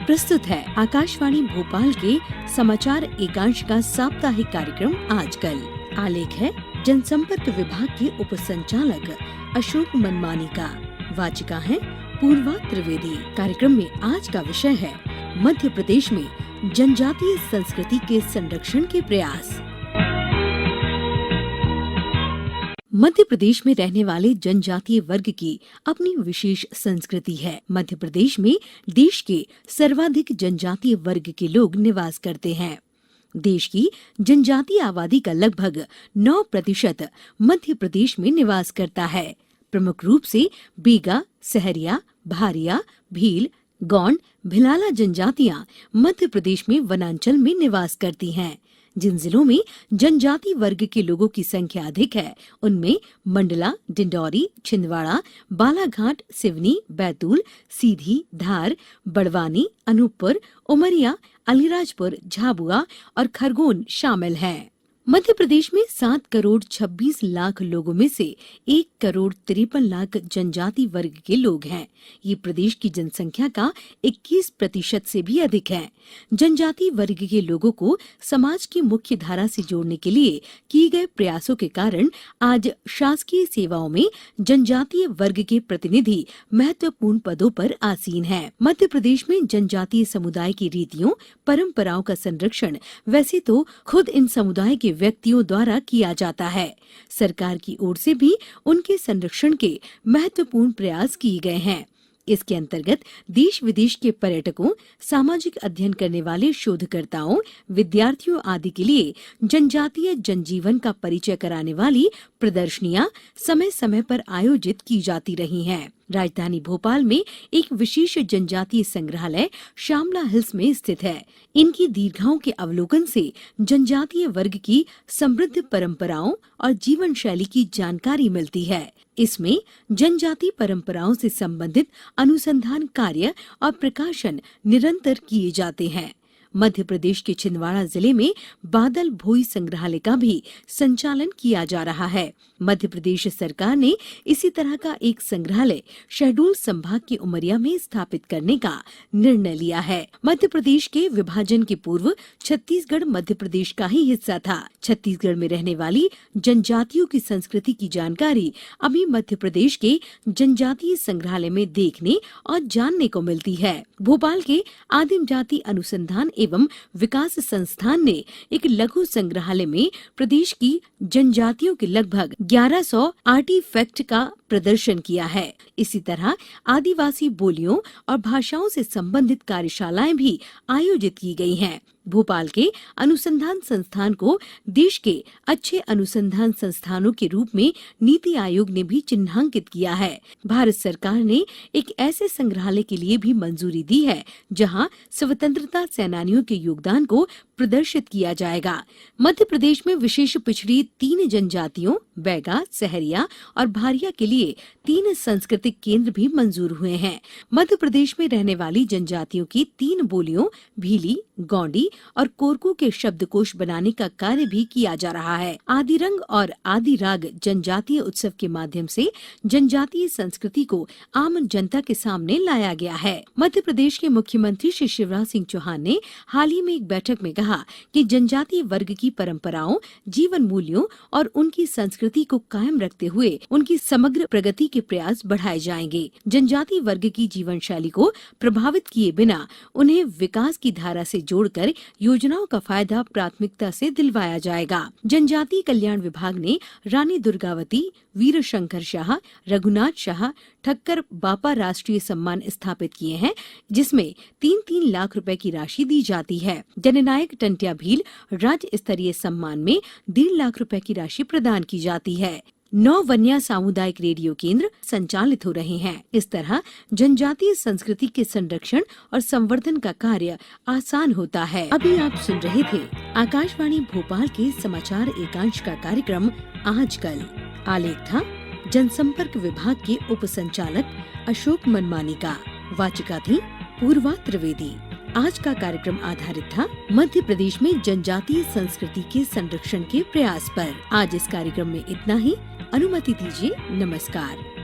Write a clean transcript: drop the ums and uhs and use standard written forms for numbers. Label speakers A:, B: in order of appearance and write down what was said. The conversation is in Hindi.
A: प्रस्तुत है आकाशवाणी भोपाल के समाचार एकांश का साप्ताहिक कार्यक्रम आजकल। आलेख है जनसंपर्क विभाग के उप संचालक अशोक मनमानी का। वाचिका है पूर्वा त्रिवेदी। कार्यक्रम में आज का विषय है मध्य प्रदेश में जनजातीय संस्कृति के संरक्षण के प्रयास। मध्य प्रदेश में रहने वाले जनजातीय वर्ग की अपनी विशेष संस्कृति है। मध्य प्रदेश में देश के सर्वाधिक जनजातीय वर्ग के लोग निवास करते हैं। देश की जनजातीय आबादी का लगभग 9% मध्य प्रदेश में निवास करता है। प्रमुख रूप से बीगा, सहरिया, भारिया, भील, गौंड, भिलाला जनजातियां मध्य प्रदेश में वनांचल में निवास करती हैं। जिन जिलों में जनजाति वर्ग के लोगों की संख्या अधिक है उनमें मंडला, डिंडौरी, छिंदवाड़ा, बालाघाट, सिवनी, बैतूल, सीधी, धार, बड़वानी, अनूपपुर, उमरिया, अलीराजपुर, झाबुआ और खरगोन शामिल हैं। मध्य प्रदेश में 7 करोड़ 26 लाख लोगों में से 1 करोड़ 53 लाख जनजाति वर्ग के लोग हैं। ये प्रदेश की जनसंख्या का 21% से भी अधिक है। जनजाति वर्ग के लोगों को समाज की मुख्य धारा से जोड़ने के लिए किए गए प्रयासों के कारण आज शासकीय सेवाओं में जनजातीय वर्ग के प्रतिनिधि महत्वपूर्ण पदों पर आसीन हैं। मध्य प्रदेश में जनजातीय समुदाय की रीतियों, परंपराओं का संरक्षण वैसे तो खुद इन समुदाय के व्यक्तियों द्वारा किया जाता है। सरकार की ओर से भी उनके संरक्षण के महत्वपूर्ण प्रयास किए गए हैं। इसके अंतर्गत देश विदेश के पर्यटकों, सामाजिक अध्ययन करने वाले शोधकर्ताओं, विद्यार्थियों आदि के लिए जनजातीय जनजीवन का परिचय कराने वाली प्रदर्शनियां समय समय पर आयोजित की जाती रही हैं। राजधानी भोपाल में एक विशेष जनजातीय संग्रहालय श्यामला हिल्स में स्थित है। इनकी दीर्घाओं के अवलोकन से जनजातीय वर्ग की समृद्ध परंपराओं और जीवन शैली की जानकारी मिलती है। इसमें जनजाति परंपराओं से संबंधित अनुसंधान कार्य और प्रकाशन निरंतर किए जाते हैं। मध्य प्रदेश के छिंदवाड़ा जिले में बादल भोई संग्रहालय का भी संचालन किया जा रहा है। मध्य प्रदेश सरकार ने इसी तरह का एक संग्रहालय शहडोल संभाग के उमरिया में स्थापित करने का निर्णय लिया है। मध्य प्रदेश के विभाजन के पूर्व छत्तीसगढ़ मध्य प्रदेश का ही हिस्सा था। छत्तीसगढ़ में रहने वाली जनजातियों की संस्कृति की जानकारी अभी मध्य प्रदेश के जनजातीय संग्रहालय में देखने और जानने को मिलती है। भोपाल के आदिम जाति अनुसंधान एवं विकास संस्थान ने एक लघु संग्रहालय में प्रदेश की जनजातियों के लगभग 1100 आर्टिफैक्ट का प्रदर्शन किया है। इसी तरह आदिवासी बोलियों और भाषाओं से संबंधित कार्यशालाएं भी आयोजित की गई हैं। भोपाल के अनुसंधान संस्थान को देश के अच्छे अनुसंधान संस्थानों के रूप में नीति आयोग ने भी चिन्हांकित किया है। भारत सरकार ने एक ऐसे संग्रहालय के लिए भी मंजूरी दी है जहां स्वतंत्रता सेनानियों के योगदान को प्रदर्शित किया जाएगा। मध्य प्रदेश में विशेष पिछड़ी 3 जनजातियों बैगा, सहरिया और भारिया के लिए 3 सांस्कृतिक केंद्र भी मंजूर हुए हैं। मध्य प्रदेश में रहने वाली जनजातियों की 3 बोलियों भीली, गौंडी और कोरकू के शब्दकोश बनाने का कार्य भी किया जा रहा है। आदि रंग और आदि राग जनजातीय उत्सव के माध्यम से जनजातीय संस्कृति को आम जनता के सामने लाया गया है। मध्य प्रदेश के मुख्यमंत्री श्री शिवराज सिंह चौहान ने हाल ही में एक बैठक में कहा कि जनजातीय वर्ग की परंपराओं, जीवन मूल्यों और उनकी संस्कृति को कायम रखते हुए उनकी समग्र प्रगति के प्रयास बढ़ाए जाएंगे। जनजातीय वर्ग की जीवन शैली को प्रभावित किए बिना उन्हें विकास की धारा से जोड़कर योजनाओं का फायदा प्राथमिकता से दिलवाया जाएगा। जनजातीय कल्याण विभाग ने रानी दुर्गावती, वीर शंकर शाह, रघुनाथ शाह, ठक्कर बापा राष्ट्रीय सम्मान स्थापित किए हैं, जिसमें 3-3 लाख रुपए की राशि दी जाती है। जननायक टंट्या भील राज्य स्तरीय सम्मान में 1.5 लाख रुपए की राशि प्रदान की जाती है। 9 वन्या सामुदायिक रेडियो केंद्र संचालित हो रहे हैं। इस तरह जनजातीय संस्कृति के संरक्षण और संवर्धन का कार्य आसान होता है। अभी आप सुन रहे थे आकाशवाणी भोपाल के समाचार एकांश का कार्यक्रम आजकल। आलेख था जनसंपर्क विभाग के उप संचालक अशोक मनमानी का। वाचिका थी पूर्वा त्रिवेदी। आज का कार्यक्रम आधारित था मध्य प्रदेश में जनजातीय संस्कृति के संरक्षण के प्रयास पर। आज इस कार्यक्रम में इतना ही। अनुमति दीजिए। नमस्कार।